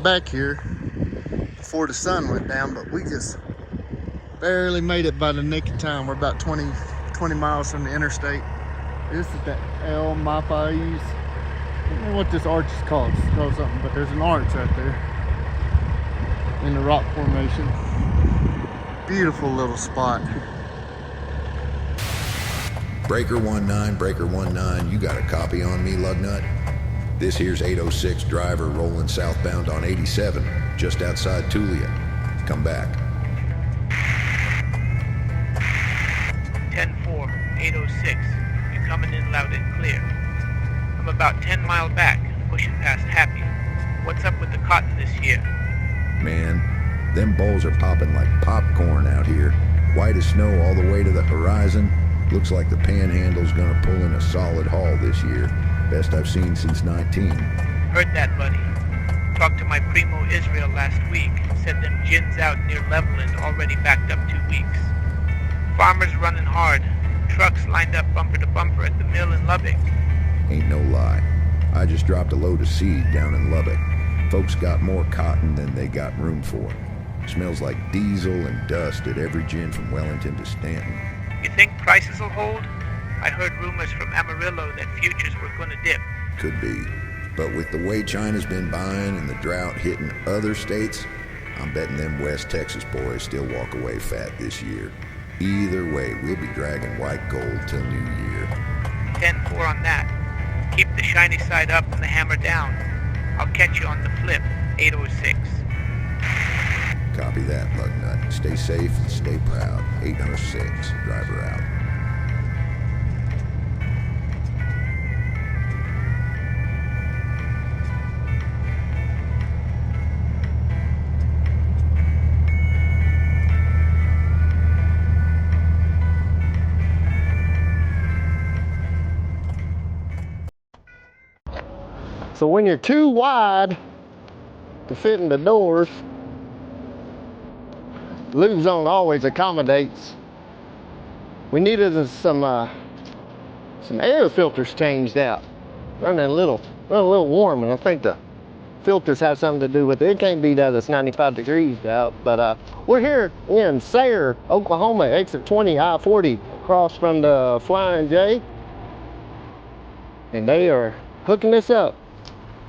Back here before the sun went down, but we just barely made it by the nick of time. We're about 20 miles from the interstate. This is the OM5. I don't know what this arch is called. It's called something, but there's an arch right there in the rock formation. Beautiful little spot. Breaker 19, you got a copy on me, Lugnut? This here's 806 driver rolling southbound on 87, just outside Tulia. Come back. 10-4, 806. You're coming in loud and clear. I'm about 10 miles back, pushing past Happy. What's up with the cotton this year? Man, them bowls are popping like popcorn out here. White as snow all the way to the horizon. Looks like the Panhandle's gonna pull in a solid haul this year. Best I've seen since 19. Heard that, buddy. Talked to my primo Israel last week. Said them gins out near Leveland already backed up 2 weeks. Farmers running hard. Trucks lined up bumper to bumper at the mill in Lubbock. Ain't no lie. I just dropped a load of seed down in Lubbock. Folks got more cotton than they got room for. Smells like diesel and dust at every gin from Wellington to Stanton. You think prices will hold? I heard rumors from Amarillo that futures were gonna dip. Could be. But with the way China's been buying and the drought hitting other states, I'm betting them West Texas boys still walk away fat this year. Either way, we'll be dragging white gold till New Year. 10-4 on that. Keep the shiny side up and the hammer down. I'll catch you on the flip, 806. Copy that, Lugnut. Stay safe and stay proud. 806, driver out. So when you're too wide to fit in the doors, LubeZone always accommodates. We needed some air filters changed out. Running a little warm, and I think the filters have something to do with it. It can't be that it's 95 degrees out, but we're here in Sayre, Oklahoma, exit 20, I-40, across from the Flying J, and they are hooking this up.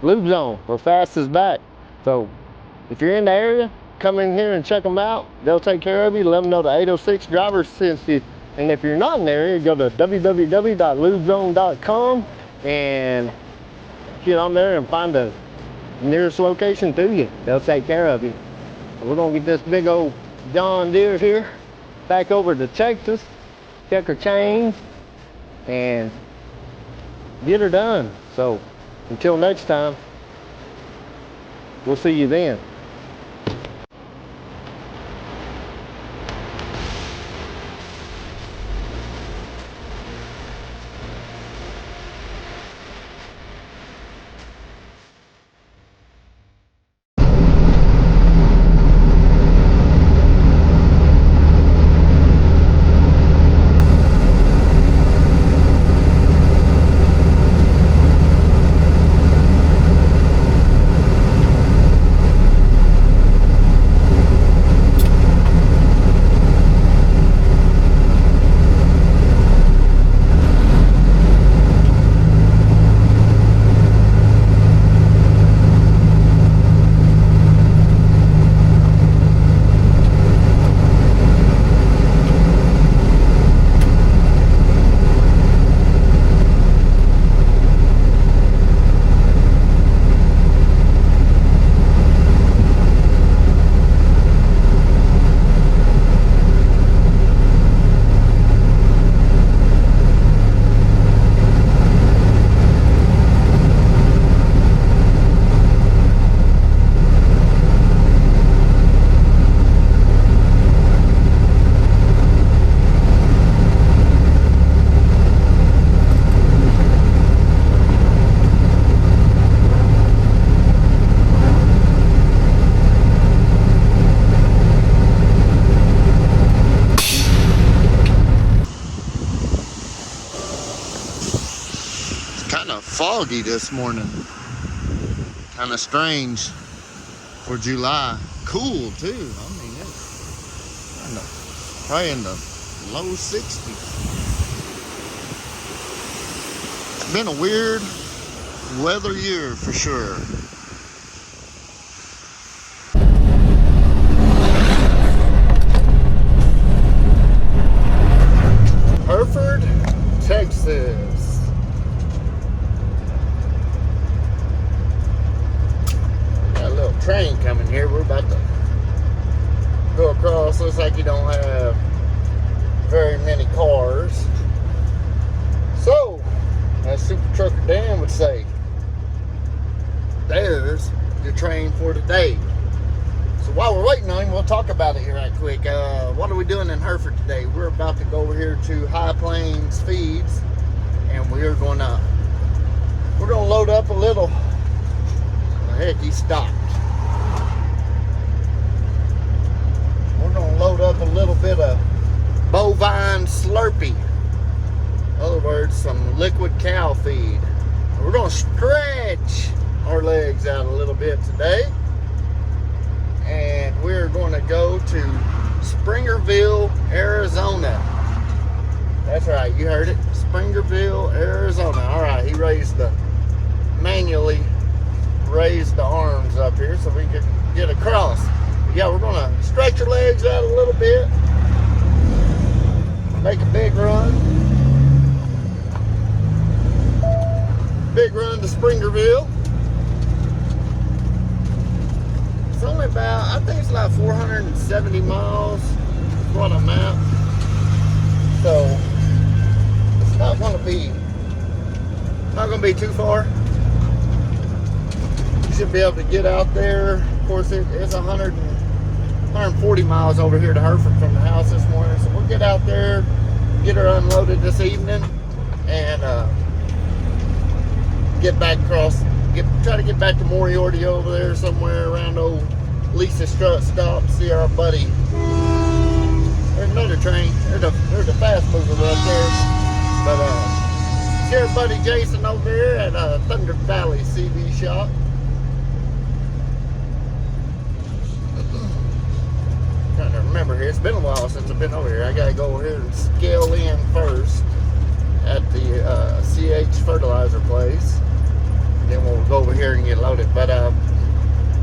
LubeZone, we're fast as back. So if you're in the area, come in here and check them out. They'll take care of you. Let them know the 806 driver sent you. And if you're not in the area, go to www.lubezone.com and get on there and find the nearest location to you. They'll take care of you. So we're gonna get this big old John Deere here back over to Texas, check her chains, and get her done. So until next time, we'll see you then. Foggy this morning, kind of strange. for July. Cool too. I mean, it's probably in the low 60s. It's been a weird weather year for sure. Hereford, Texas. Got a little train coming here. We're about to go across. Looks like you don't have very many cars. So, as Super Trucker Dan would say, there's your train for today. So while we're waiting on him, we'll talk about it here right quick. What are we doing in Hereford today? We're about to go over here to High Plains Feeds, and we're gonna load up a little. Heck, he stopped. We're gonna load up a little bit of bovine Slurpee. In other words, some liquid cow feed. We're gonna stretch our legs out a little bit today. And we're going to go to Springerville, Arizona. That's right, you heard it. Springerville, Arizona. All right, he manually raised the arms up here so we can get across. But yeah, we're going to stretch your legs out a little bit. Make a big run. Big run to Springerville. It's only about, I think it's like 470 miles is what I'm at. So it's not gonna be too far. You should be able to get out there. Of course, it's 140 miles over here to Hereford from the house this morning. So we'll get out there, get her unloaded this evening, and get back across. Try to get back to Moriarty over there somewhere around old Lisa Strut stop. See our buddy. There's another train. There's a fast mover right there. But see our buddy Jason over there at Thunder Valley CV shop. Trying to remember here. It's been a while since I've been over here. I gotta go over here and scale in first at the CH fertilizer place. Then we'll go over here and get loaded. But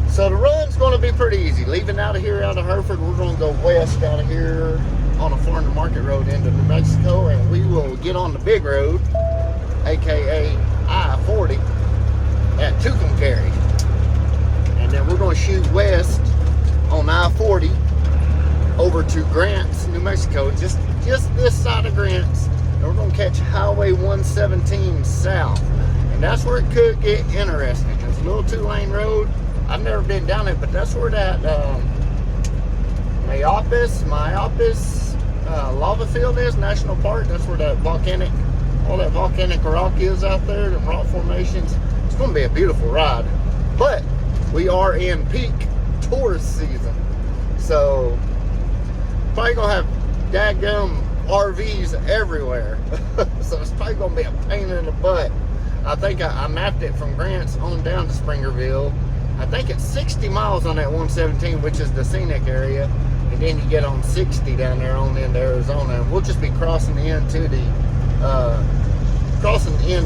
so the run's going to be pretty easy. Leaving out of Hereford, we're going to go west out of here on a farm to market road into New Mexico, and we will get on the big road, aka I-40 at Tucumcari, and then we're going to shoot west on I-40 over to Grants, New Mexico, just this side of Grants, and we're going to catch Highway 117 south. And that's where it could get interesting. It's a little 2-lane road. I've never been down it, but that's where that Myopis lava field is, National Park. That's where all that volcanic rock is out there, the rock formations. It's going to be a beautiful ride. But we are in peak tourist season. So probably going to have daggum RVs everywhere. So it's probably going to be a pain in the butt. I think I mapped it from Grants on down to Springerville. I think it's 60 miles on that 117, which is the scenic area. And then you get on 60 down there on into Arizona. And we'll just be crossing into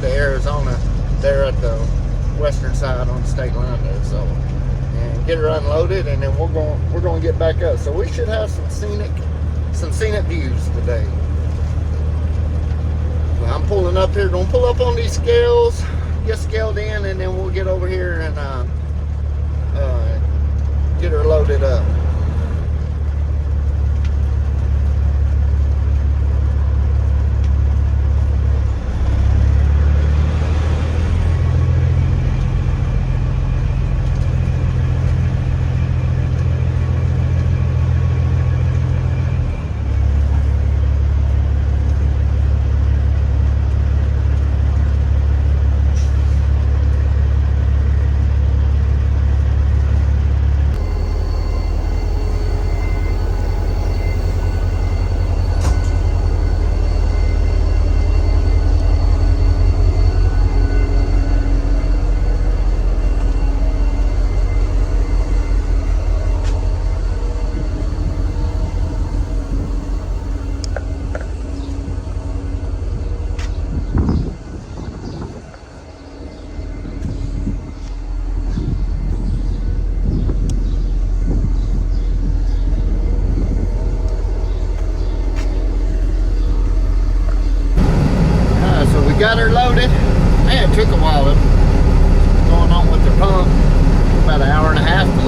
Arizona there at the western side on the state line there. So, and get her unloaded, and then we're going to get back up. So we should have some scenic views today. I'm pulling up here, gonna pull up on these scales, get scaled in, and then we'll get over here and get her loaded up.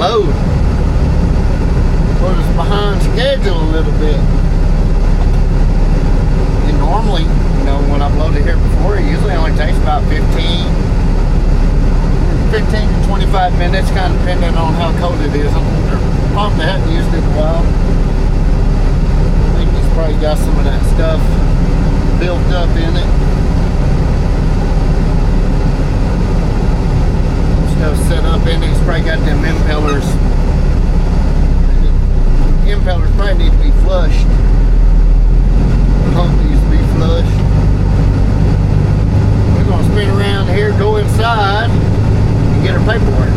load. Put us behind schedule a little bit. And normally, you know, when I've loaded here before, it usually only takes about 15 to 25 minutes, kind of depending on how cold it is. Probably haven't used it in a while. I think it's probably got some of that stuff built up in it. Stuff set up in it. It's probably got them impellers. The impellers probably need to be flushed. The pump needs to be flushed. We're going to spin around here, go inside, and get our paperwork.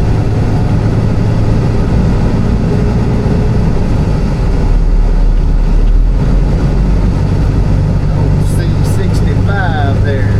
C65 there.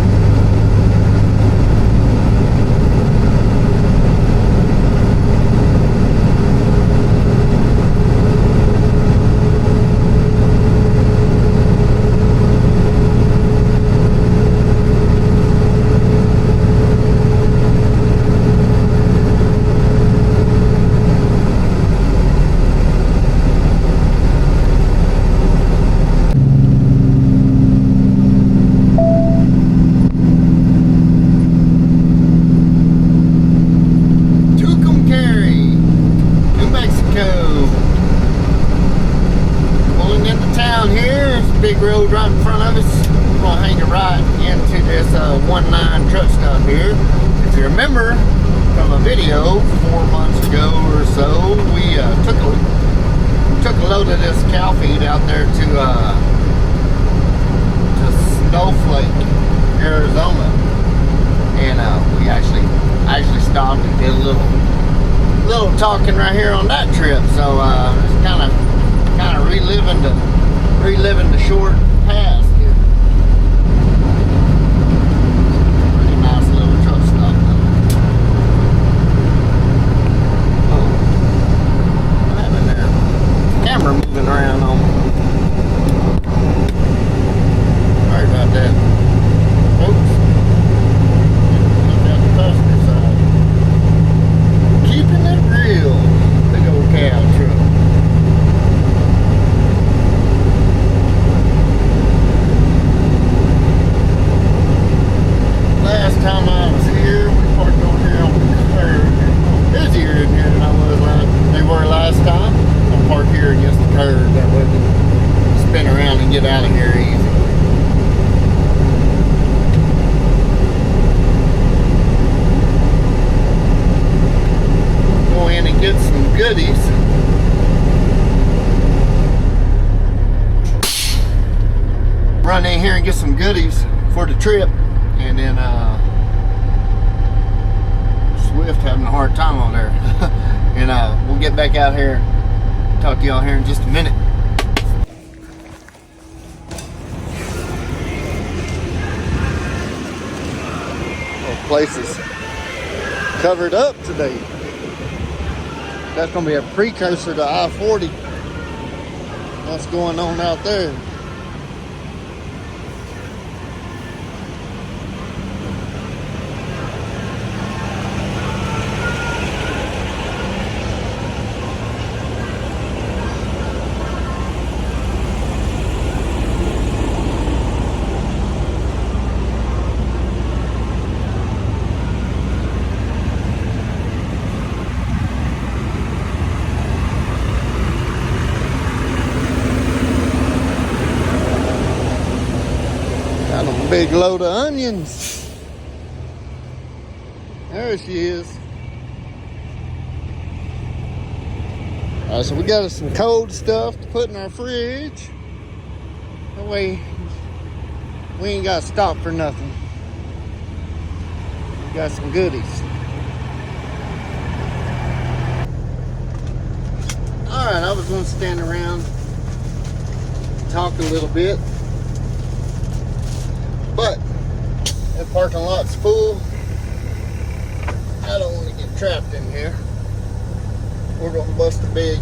Big road right in front of us. We're going to hang a right into this 1.9 truck stop here. If you remember from a video 4 months ago or so, we took a load of this cow feed out there to Snowflake, Arizona, and we actually stopped and did a little talking right here on that trip. So it's kind of reliving the short past here. Pretty nice little truck stop though. Oh, what happened there? Camera moving around on me. Sorry about that. Oops. Look out the passenger side. Keeping it real. Big old cow truck. Last time I was here, we parked over here on the curb. Busier in here than they were last time. I'll park here against the curb. That way we can spin around and get out of here easy. Go in and get some goodies. Run in here and get some goodies for the trip. And then Swift having a hard time on there. And we'll get back out here, talk to y'all here in just a minute. Oh, place is covered up today. That's gonna be a precursor to I-40. What's going on out there? Big load of onions. There she is. Alright, so we got us some cold stuff to put in our fridge. That way we ain't got to stop for nothing. We got some goodies. Alright, I was going to stand around, talk a little bit. But that parking lot's full. I don't want to get trapped in here. We're going to bust a big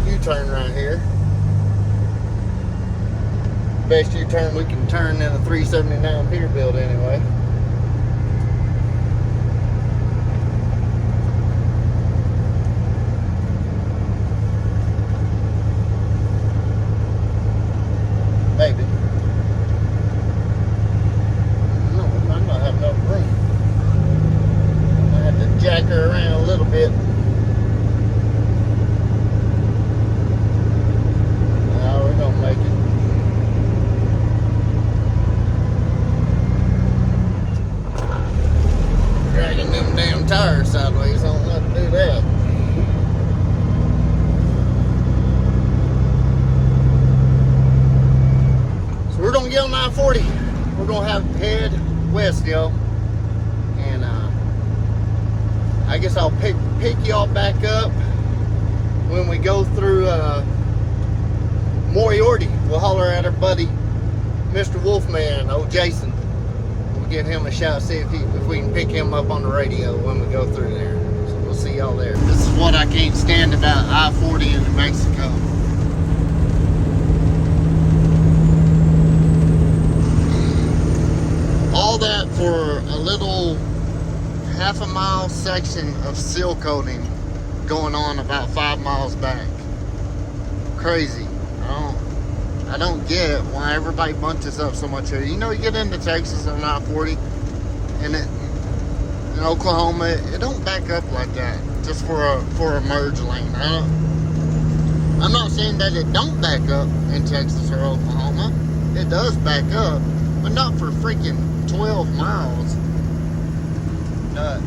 U-turn right here. Best U-turn we can turn in a 379 Peterbilt anyway. I-40. We're gonna have to head west, yo. And I guess I'll pick y'all back up when we go through Moriarty. We'll holler at our buddy, Mr. Wolfman, old Jason. We'll give him a shout, see if we can pick him up on the radio when we go through there. So we'll see y'all there. This is what I can't stand about I-40 in New Mexico. All that for a little half-a-mile section of seal coating going on about 5 miles back. Crazy. I don't get why everybody bunches up so much here. You know, you get into Texas on I-40 and in Oklahoma, it don't back up like that just for a merge lane. I'm not saying that it don't back up in Texas or Oklahoma. It does back up, but not for freaking 12 miles. Nuts.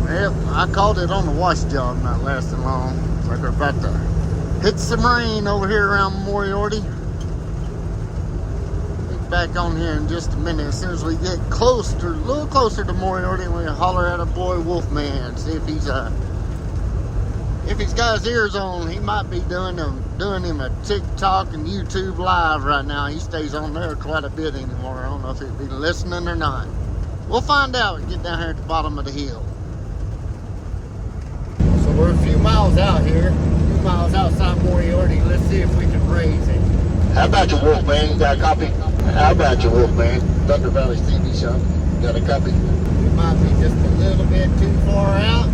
Well, I called it on the wash job, not lasting long. It's like we're about to hit some rain over here around Moriarty. Get back on here in just a minute. As soon as we get closer, a little closer to Moriarty, we're gonna holler at our boy Wolfman, see if he's got his ears on. He might be doing him a Tik Tok and YouTube live right now. He stays on there quite a bit anymore. I don't know if he'll be listening or not. We'll find out and get down here at the bottom of the hill. So we're a few miles out here, a few miles outside Moriarty. Let's see if we can raise it. How about your Wolfman? You got a copy? How about your Wolfman? Thunder Valley TV shop. Got a copy? We might be just a little bit too far out,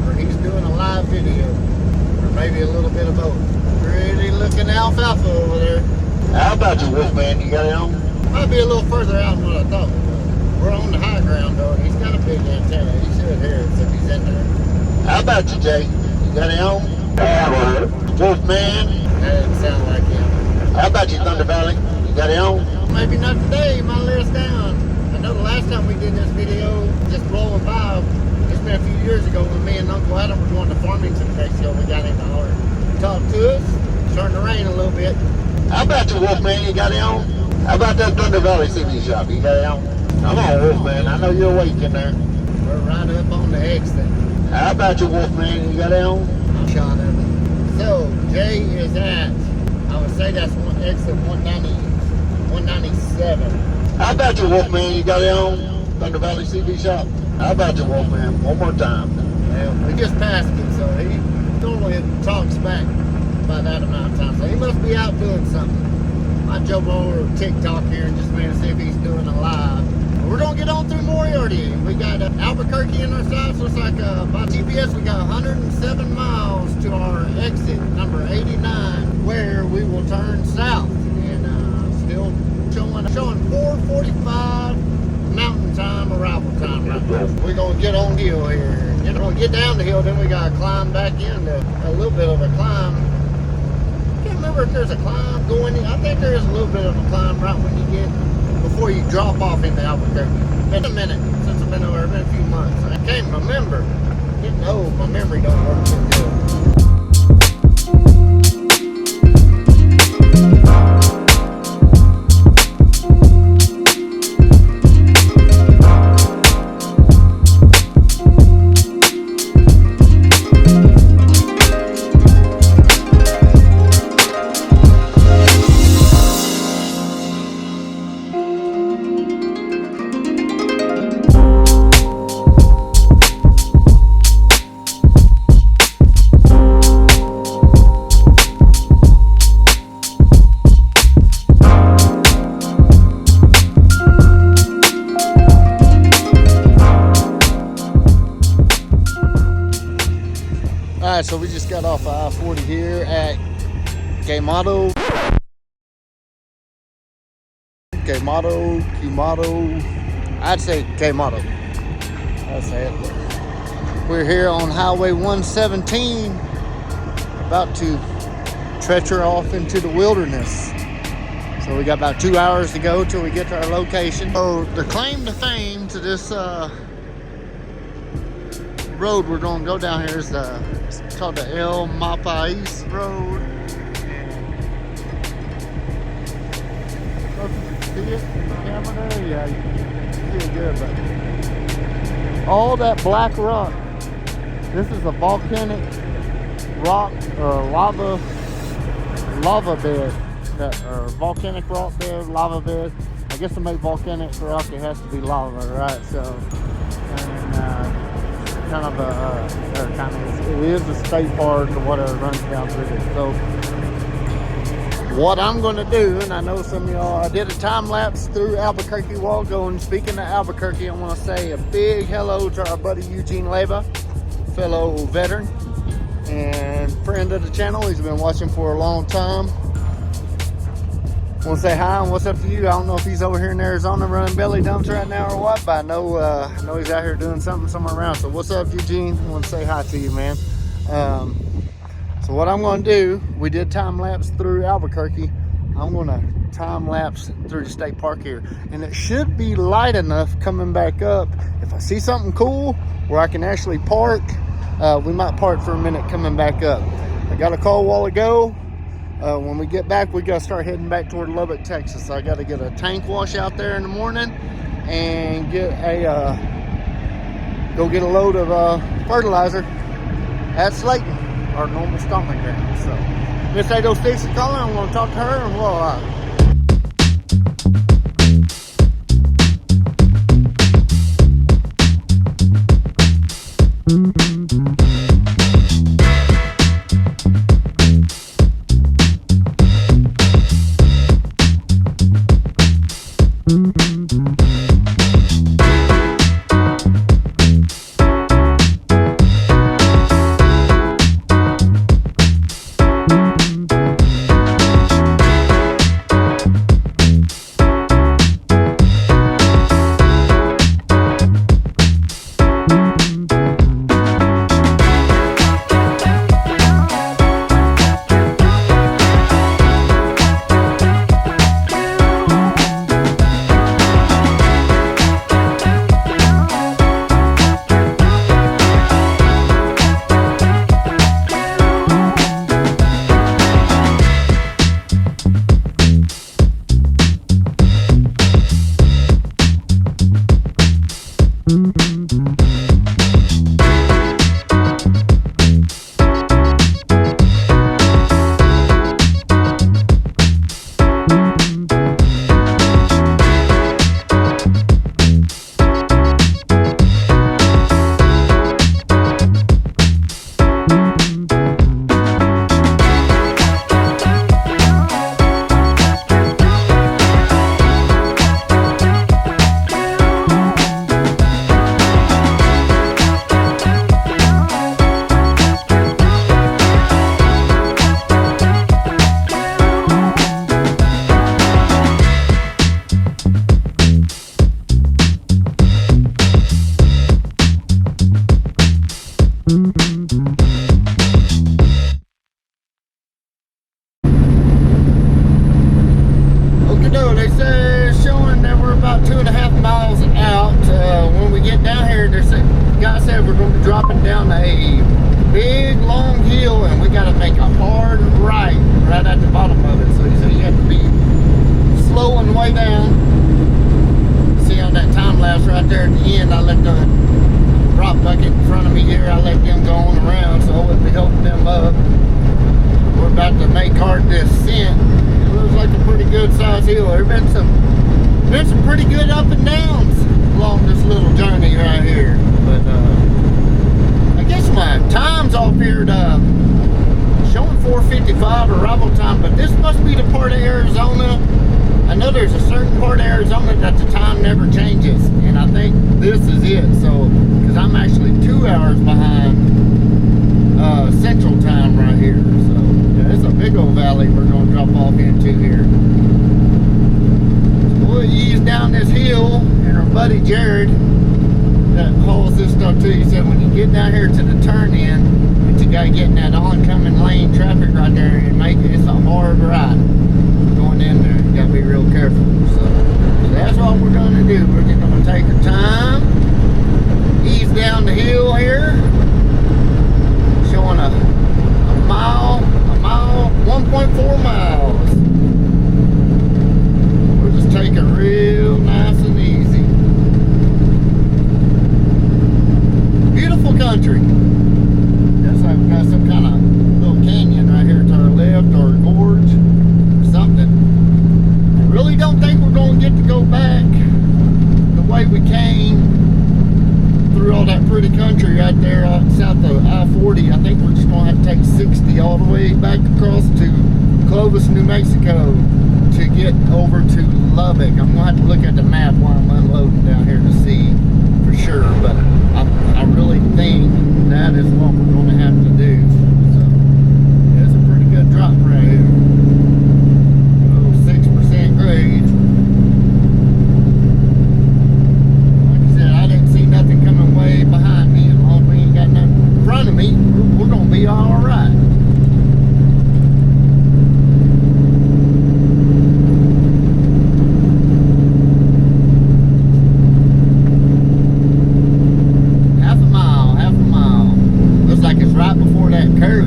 or he's doing a live video, or maybe a little bit of both. Pretty looking alfalfa over there. How about your Wolfman? You got it on? Might be a little further out than what I thought we were. We're on the high ground though, and he's got a big antenna. He should hear it if he's in there. How about you, Jay? You got it on? Wolfman? That doesn't sound like him. How about you, Thunder Valley? You got it on? Maybe not today, he might let us down. I know the last time we did this video, just blowing by, it's been a few years ago when me and Uncle Adam were going to Farmington next year. We got him to holler. Talk to us, starting to rain a little bit. How about your Wolfman? You got it on? How about that Thunder Valley TV shop? You got it on? Come on, Wolfman. I know you're awake in there. We're right up on the exit. How about your Wolfman? You got it on? I'm shot of it. So, Jay is at, I would say that's exit 197. How about your Wolfman? You got it on? Thunder Valley TV shop? How about your Wolfman? One more time. Well, we just passed it, so he normally talks back by that amount of time. So he must be out doing something. I jump over to TikTok here and just man see if he's doing a live. But we're gonna get on through Moriarty. We got Albuquerque in our sights. Looks like by GPS we got 107 miles to our exit number 89, where we will turn south. And still showing 4:45 mountain time arrival time right now. We're gonna get on the hill here. We're gonna get down the hill, then we gotta climb back into a little bit of a climb. I can't remember if there's a climb going in. I think there is a little bit of a climb right when you get before you drop off into Albuquerque. Been a minute since I've been over. It's been a few months. I can't remember. Getting old, my memory don't work too good. Alright, so we just got off of I-40 here at Quemado. I'd say Quemado. That's it. We're here on Highway 117, about to treacher off into the wilderness. So we got about 2 hours to go till we get to our location. So the claim to fame to this road we're going to go down here is it's called the OM5 road. See it in the camera there? Yeah, you can see it good, but all that black rock, this is a volcanic rock or lava bed, or volcanic rock bed, lava bed. I guess to make volcanic rock it has to be lava, right? So, and it is a state park or whatever runs down through it. So what I'm going to do, and I know some of y'all, I did a time lapse through Albuquerque while going. Speaking of Albuquerque, I want to say a big hello to our buddy Eugene Leva, fellow veteran and friend of the channel. He's been watching for a long time. I want to say hi and what's up to you. I don't know if he's over here in Arizona running belly dumps right now or what, but I know he's out here doing something somewhere around. So what's up, Eugene? I want to say hi to you, man. So what I'm going to do, we did time lapse through Albuquerque. I'm going to time lapse through the state park here, and it should be light enough coming back up. If I see something cool where I can actually park, we might park for a minute coming back up. I got a call a while ago. When we get back, we got to start heading back toward Lubbock, Texas. I got to get a tank wash out there in the morning and get go get a load of fertilizer at Slayton, our normal stomping ground. So Miss 806 is calling. I'm going to talk to her, and we'll down the hill here. way we came through all that pretty country right there south of I-40. I think we're just gonna have to take 60 all the way back across to Clovis, New Mexico to get over to Lubbock. I'm gonna have to look at the map while I'm unloading down here to see for sure, but I really think that is what we're gonna have to do. So yeah, it's a pretty good drop right here. Oh, 6% grade. Like I said, I didn't see nothing coming way behind me. As long as we ain't got nothing in front of me, we're gonna be all right. Right before that curve.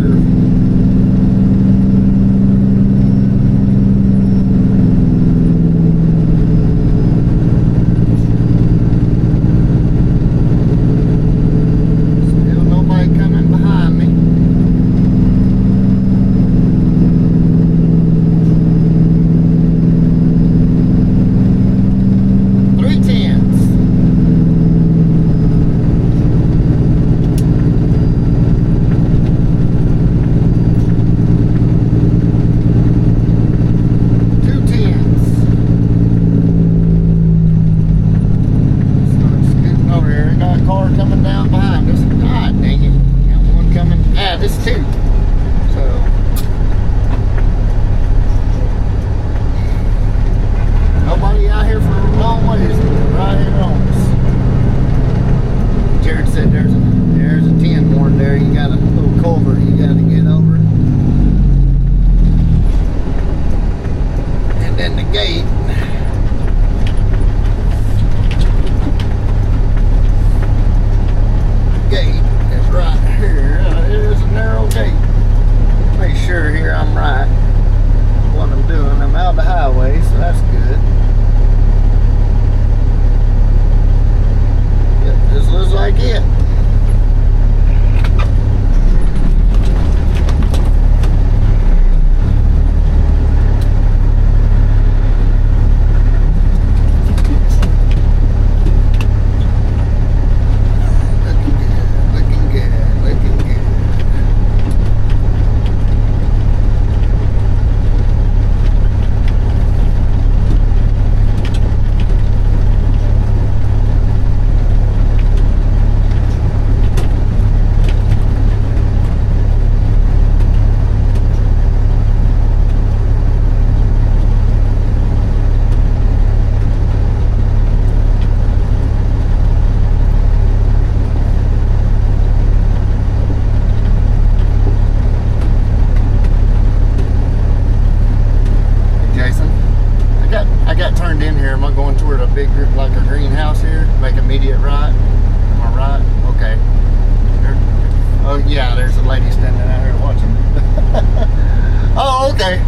Still nobody coming behind me.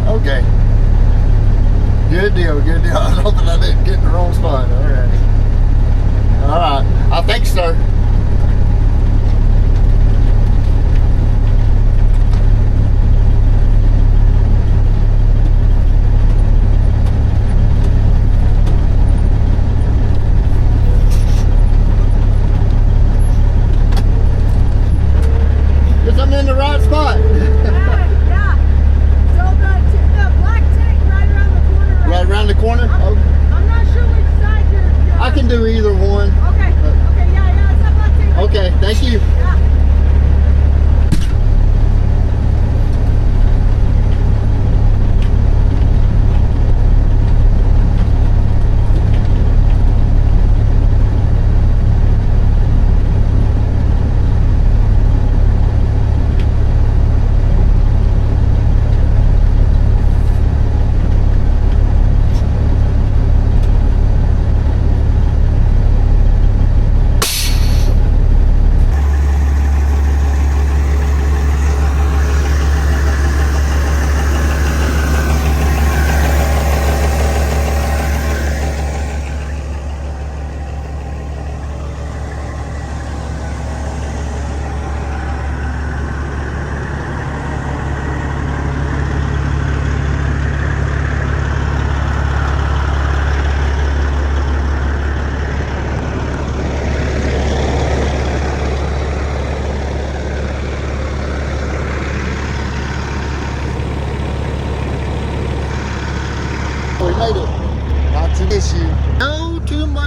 Okay. Good deal, good deal. I hope that I didn't get in the wrong spot. Alright. I think so. Guess I'm in the right spot. Right around the corner? I'm not sure which side you're I can do either one. Okay. Okay, yeah, it's up like taking. Okay, thank you. Yeah.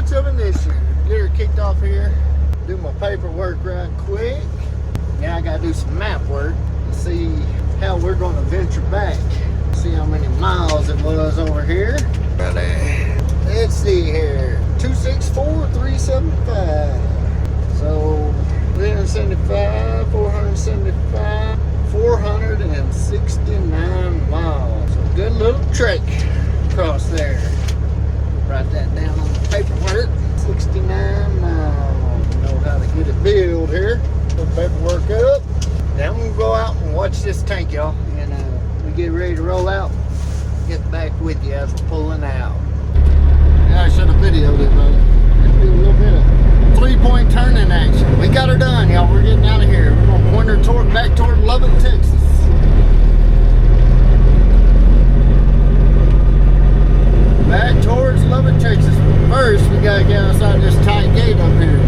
much of an issue. Get her kicked off here, do my paperwork right quick. Now I gotta do some map work to see how we're gonna venture back. See how many miles it was over here. Let's see here, 264,375. So 375, 475, 469 miles. So good little trek across there. Write that down on the paperwork. 69 miles. Know how to get it billed here. Put the paperwork up. Now I'm gonna go out and watch this tank, y'all. And we get ready to roll out. Get back with you as we're pulling out. Yeah, I should have videoed it, but let's do a little bit of 3-point turning action. We got her done, y'all. We're getting out of here. We're gonna point her back toward Lubbock, Texas. Back towards Lubbock, Texas. But first, we gotta get outside this tight gate up here.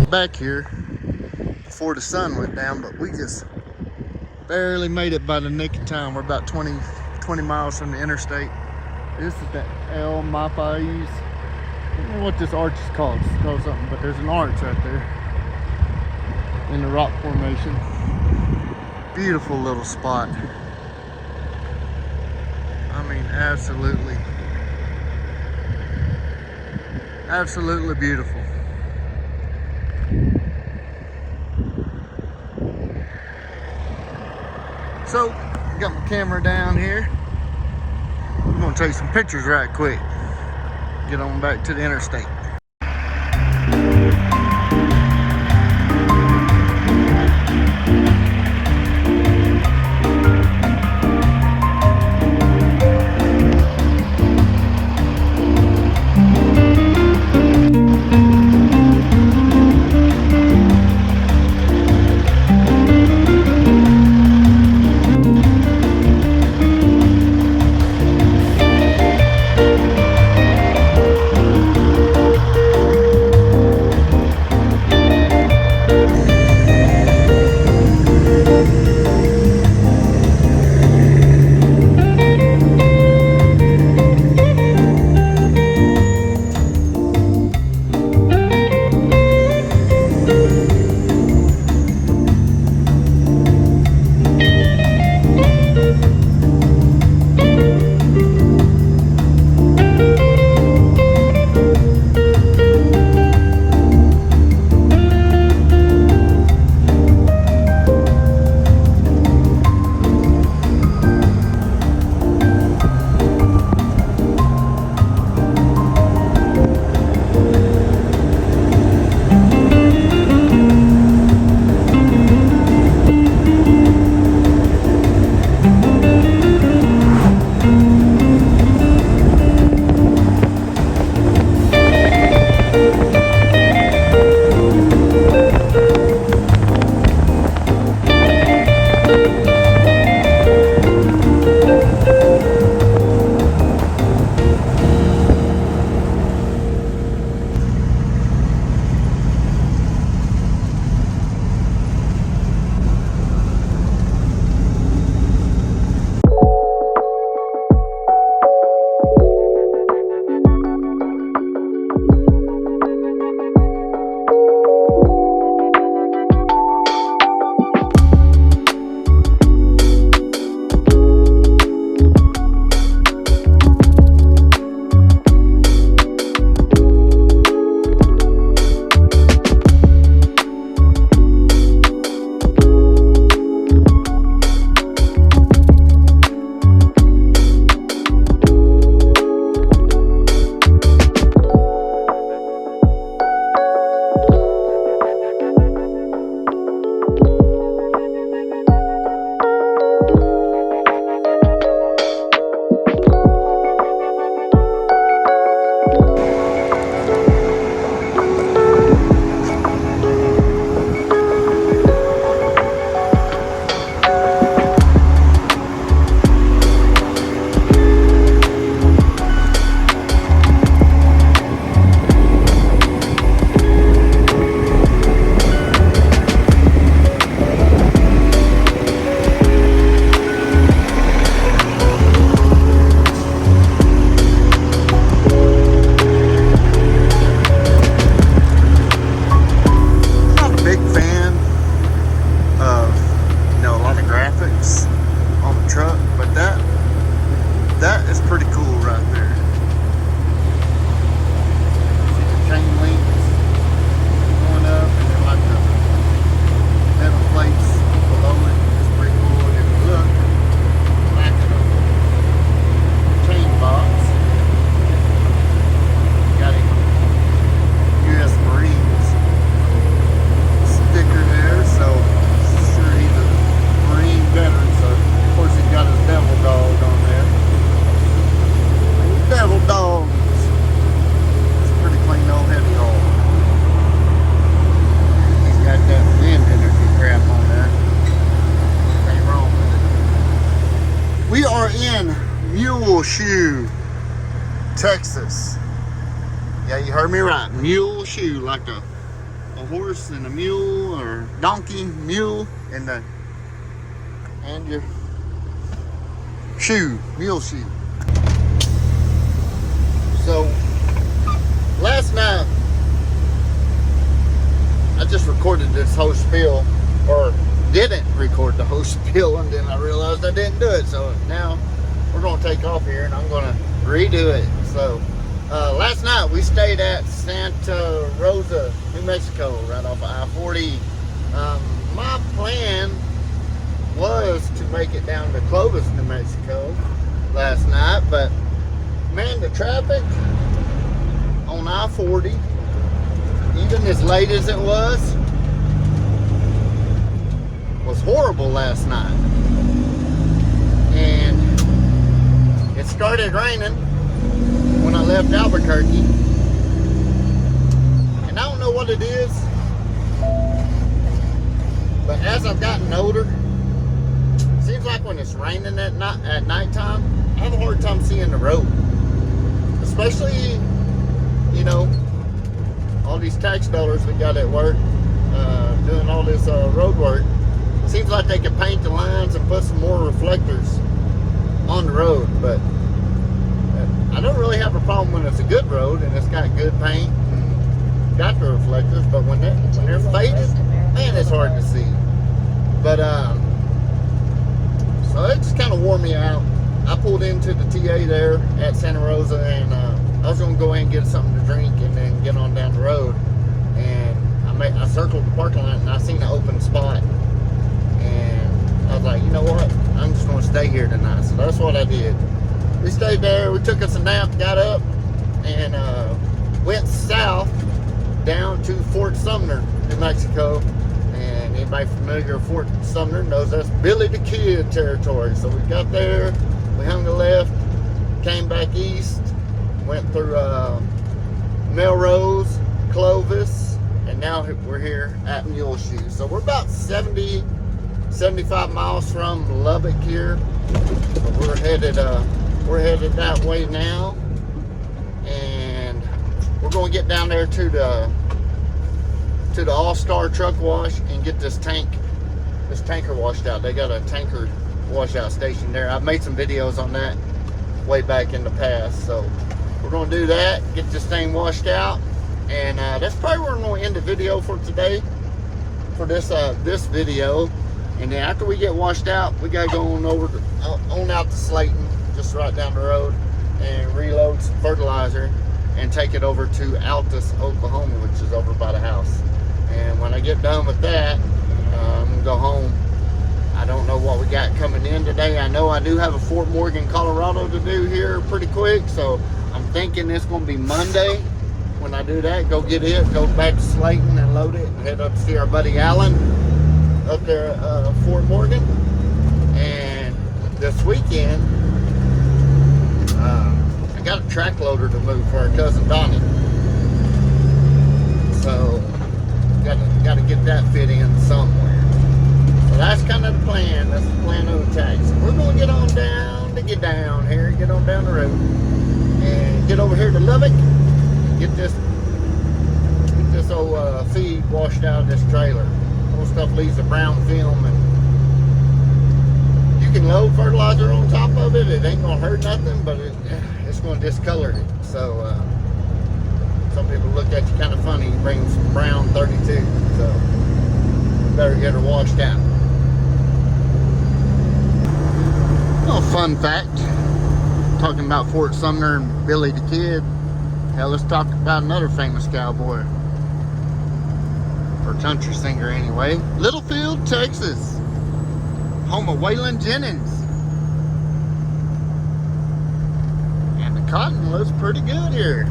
Back here before the sun went down, but we just barely made it by the nick of time. We're about 20 miles from the interstate. This is the OM5. I don't know what this arch is called. It's called something, but there's an arch right there in the rock formation. Beautiful little spot. I mean, absolutely beautiful. So, I got my camera down here. I'm gonna take some pictures right quick. Get on back to the interstate. Muleshoe, Texas. Yeah, you heard me right. Muleshoe, like a horse and a mule, or donkey, mule, and your shoe, Muleshoe. So last night I just recorded this whole spiel, or didn't record the whole spiel, and then I realized I didn't do it. So now we're gonna take off here and I'm gonna redo it. So last night we stayed at Santa Rosa, New Mexico, right off of I-40. My plan was to make it down to Clovis, New Mexico last night, but man, the traffic on I-40, even as late as it was horrible last night. And it started raining when I left Albuquerque, and I don't know what it is, but as I've gotten older, it seems like when it's raining at nighttime, I have a hard time seeing the road. Especially, you know, all these tax dollars we got at work, doing all this road work. Seems like they could paint the lines and put some more reflectors on the road, but I don't really have a problem when it's a good road and it's got good paint and got the reflectors, but when they're faded, man, it's hard to see. But so it just kind of wore me out. I pulled into the TA there at Santa Rosa, and I was gonna go in and get something to drink and then get on down the road. And I circled the parking lot and I seen an open spot, and I was like, you know what? I'm just gonna stay here tonight. So that's what I did. We stayed there. We took us a nap, got up, and went south down to Fort Sumner, New Mexico. And anybody familiar with Fort Sumner knows that's Billy the Kid territory. So we got there, we hung a left, came back east, went through Melrose, Clovis, and now we're here at Muleshoe. So we're about 75 miles from Lubbock here. So we're headed that way now, and we're going to get down there to the All-Star Truck Wash and get this tanker washed out. They got a tanker washout station there. I've made some videos on that way back in the past, so we're going to do that, get this thing washed out, and that's probably where we're going to end the video for today, for this video. And then after we get washed out, we got to go on over on out to Slayton, just right down the road, and reload some fertilizer and take it over to Altus, Oklahoma, which is over by the house. And when I get done with that, I'm gonna go home. I don't know what we got coming in today. I know I do have a Fort Morgan, Colorado to do here pretty quick, so I'm thinking it's gonna be Monday when I do that. Go get it, go back to Slayton and load it, and head up to see our buddy Alan up there at Fort Morgan. And this weekend, I got a track loader to move for our cousin Donnie. So got to get that fit in somewhere. So that's kind of the plan. That's the plan of attack. So we're going to get on down here, get on down the road, and get over here to Lubbock, get this old feed washed out of this trailer. All stuff leaves a brown film, and you can load fertilizer on top of it. It ain't gonna hurt nothing, but it's gonna discolor it. So some people look at you kind of funny. You bring some brown 32, so we better get her washed out. Well, fun fact, talking about Fort Sumner and Billy the Kid. Hell, let's talk about another famous cowboy, or country singer anyway. Littlefield, Texas, home of Waylon Jennings. And the cotton looks pretty good here.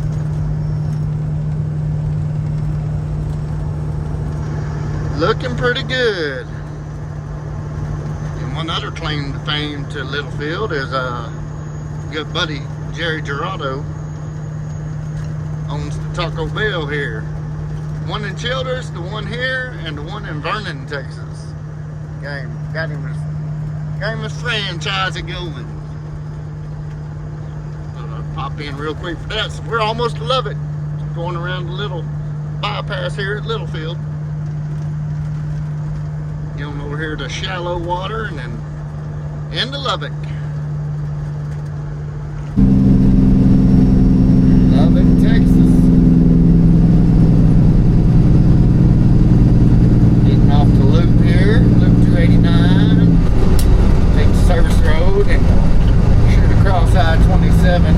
Looking pretty good. And one other claim to fame to Littlefield is good buddy Jerry Gerardo owns the Taco Bell here. One in Childress, the one here, and the one in Vernon, Texas. Got him his franchise going. Pop in real quick for that. So we're almost to Lubbock. Going around the little bypass here at Littlefield. Going over here to shallow water and then into Lubbock. Lubbock, Texas. Getting off the loop here, loop 289. Take the service road and shoot across I-27.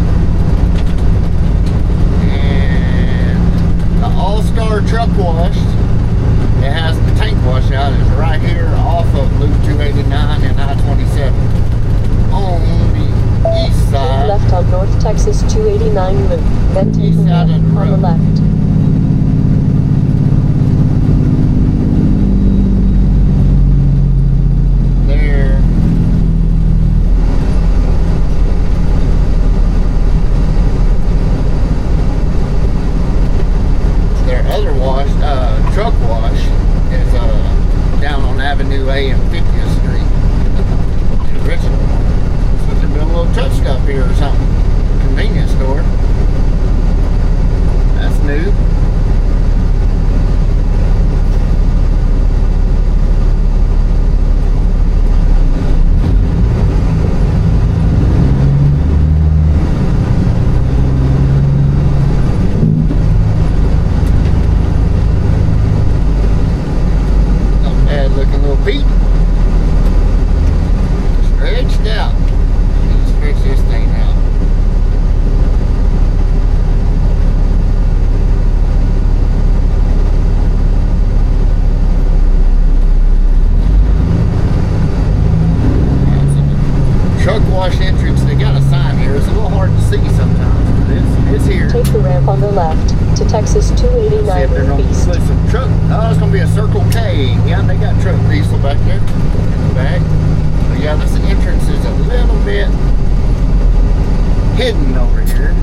And the All-Star Truck Wash, it has the tank washout, is right here off of loop 289 and I-27. On the east side. Left on North Texas 289 loop, then take East side left of the on the road. left. There. Their other wash, truck wash, is down on Avenue A and 50th Street. The original. So they're doing a little truck stop here or something. Convenience store. That's new. Not bad looking little beat. Stretched out. Stretch this thing out. Truck wash entrance, they got a sign here. It's a little hard to see sometimes, but it's here. Take the ramp on the left to Texas See if 289 they're loop gonna east. put some truck. Oh, it's gonna be a Circle K. Yeah, they got truck diesel back there in the back. But yeah, this entrance is a little bit hidden over here.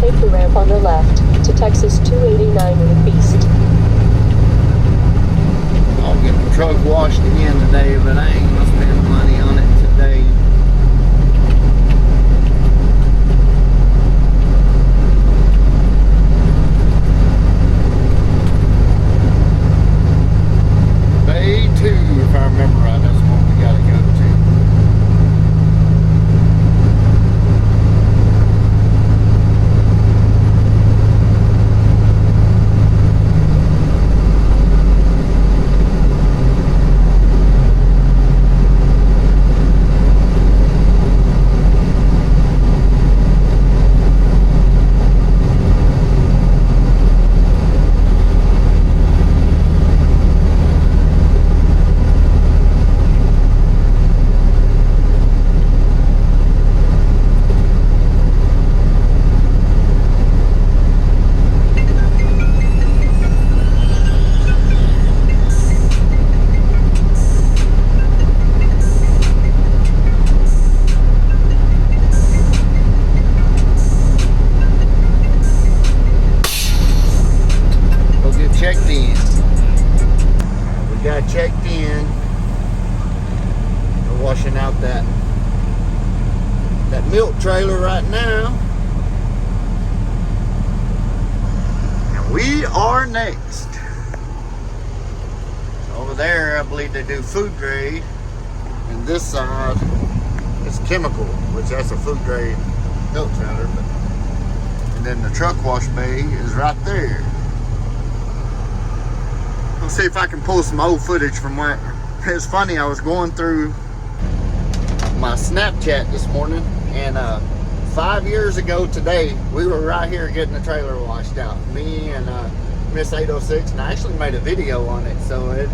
Take the ramp on the left to Texas 289 loop east. I'll get the truck washed again today, but I ain't gonna spend money on it today. Bay 2, if I remember right, that's what we gotta go to. Checked in. We got checked in. We're washing out that milk trailer right now. And we are next. Over there, I believe they do food grade. And this side is chemical, which that's a food grade milk trailer. And then the truck wash bay is right there. Let's see if I can pull some old footage from where it's funny. I was going through my Snapchat this morning, and 5 years ago today, we were right here getting the trailer washed out. Me and Miss 806, and I actually made a video on it, so it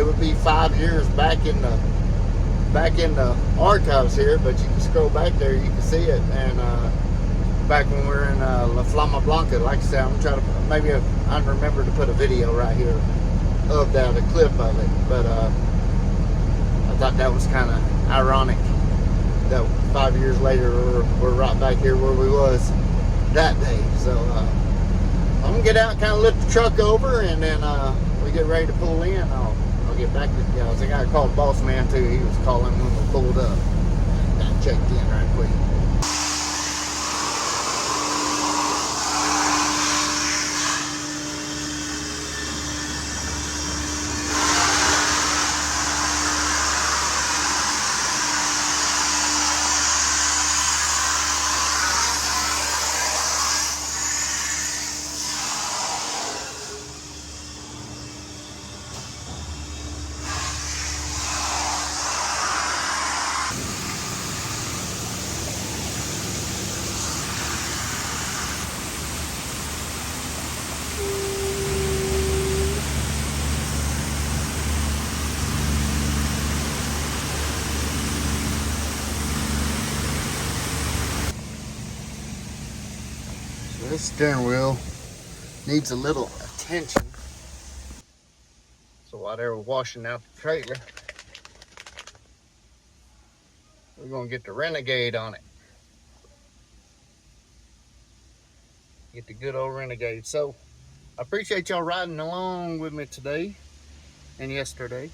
would be 5 years back in the archives here. But you can scroll back there, you can see it, and back when we were in La Flama Blanca. Like I said, I'm trying to maybe I remember to put a video right here of that, a clip of it, but I thought that was kind of ironic that 5 years later we're right back here where we was that day. So I'm gonna get out, kind of lift the truck over, and then we get ready to pull in. I'll get back with you guys. I gotta call the boss man too. He was calling when we pulled up. Got checked in right quick. This steering wheel needs a little attention. So while they were washing out the trailer, we're gonna get the Renegade on it. Get the good old Renegade. So I appreciate y'all riding along with me today and yesterday.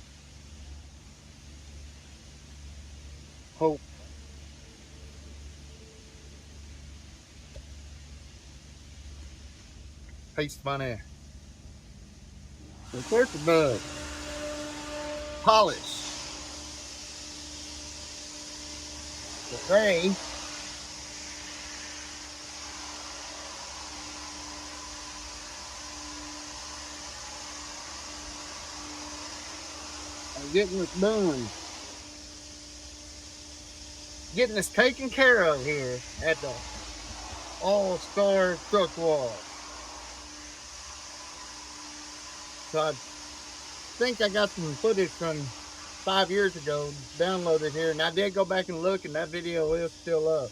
Hope paste my air. So there's the bud. Polish. The gray. I'm getting this done. Getting this taken care of here at the All-Star Truck Wash. So I think I got some footage from 5 years ago downloaded here, and I did go back and look, and that video is still up.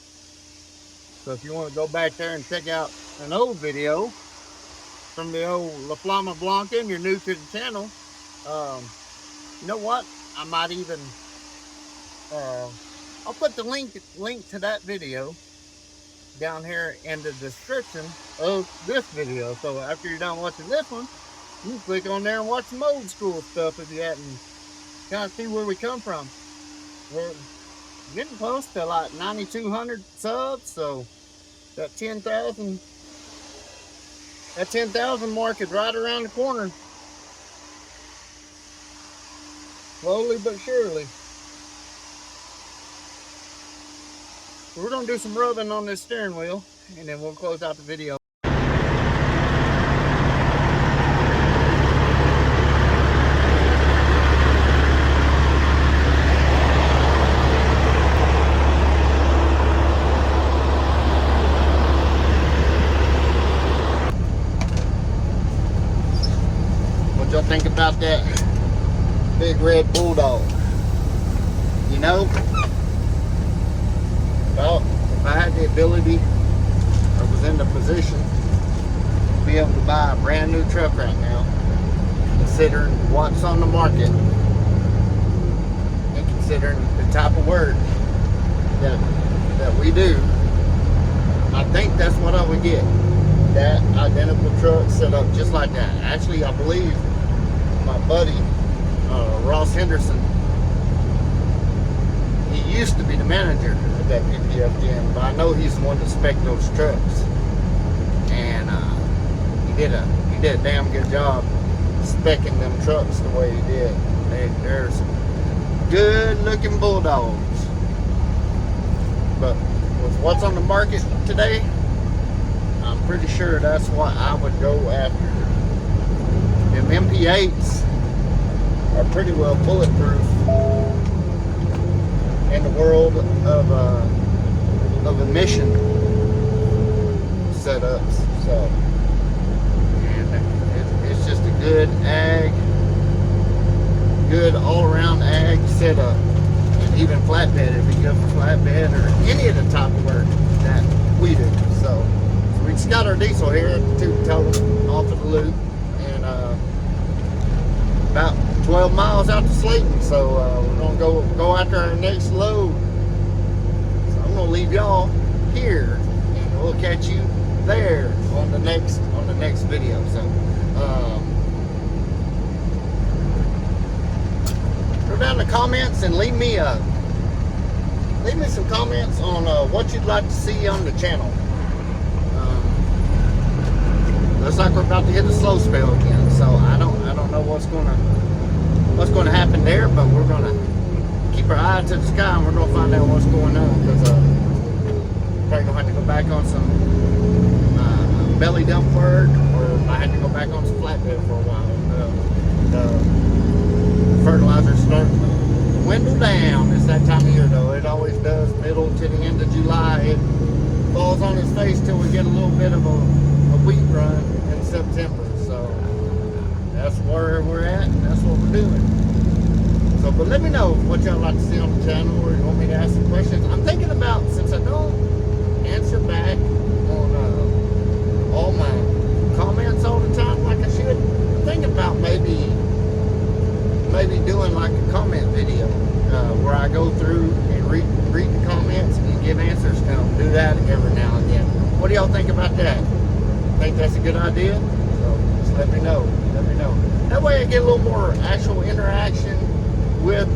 So if you want to go back there and check out an old video from the old La Flama Blanca and you're new to the channel, you know what? I might even I'll put the link to that video down here in the description of this video. So after you're done watching this one, you can click on there and watch some old school stuff if you hadn't, kind of see where we come from. We're getting close to like 9,200 subs, so that 10,000 mark is right around the corner. Slowly but surely. We're gonna do some rubbing on this steering wheel, and then we'll close out the video. What y'all think about that big red bulldog? You know? Well, if I had the ability, or was in the position to be able to buy a brand new truck right now, considering what's on the market, and considering the type of work that we do, I think that's what I would get. That identical truck set up just like that. Actually, I believe my buddy, Ross Henderson, he used to be the manager at that PPFDM, but I know he's the one that spec'd those trucks, and he did a damn good job spec'ing them trucks the way he did. There's some good looking bulldogs, but with what's on the market today, I'm pretty sure that's what I would go after. Them MP8s are pretty well bulletproof in the world of emission setups. So, and it's just a good all-around ag setup. And even flatbed, if you go for flatbed or any of the type of work that we do. So we just got our diesel here at the Tootin' Totem off of the loop, and about 12 miles out to Slayton, so we're gonna go after our next load. So I'm gonna leave y'all here, and we'll catch you there on the next down in the comments and leave me some comments on what you'd like to see on the channel. Looks like we're about to hit the slow spell again, so I don't know what's gonna happen there, but we're gonna keep our eye to the sky and we're gonna find out what's going on, because probably gonna have to go back on some belly dump work, or I had to go back on some flatbed for a while. The fertilizer's starting to dwindle down. It's that time of year though. It always does, middle to the end of July. It falls on its face till we get a little bit of a wheat run in September. So that's where we're at, and that's what we're doing. So, but let me know what y'all like to see on the channel, or you want me to ask some questions. I'm thinking about, since I don't answer back on all my comments all the time like I should, I'm thinking about maybe doing like a comment video where I go through and read the comments and give answers to them. Do that every now and then. What do y'all think about that? Think that's a good idea? So just let me know. That way I get a little more actual interaction with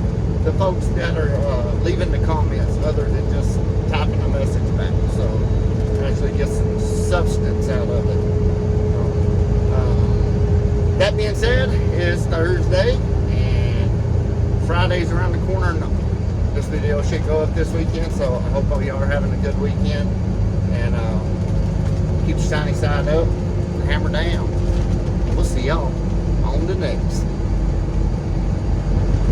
the folks that are leaving the comments, other than just typing a message back. So actually get some substance out of it. That being said, it's Thursday and Friday's around the corner, and this video should go up this weekend, so I hope all y'all are having a good weekend, and keep your shiny side up and hammer down. We'll see y'all on the next.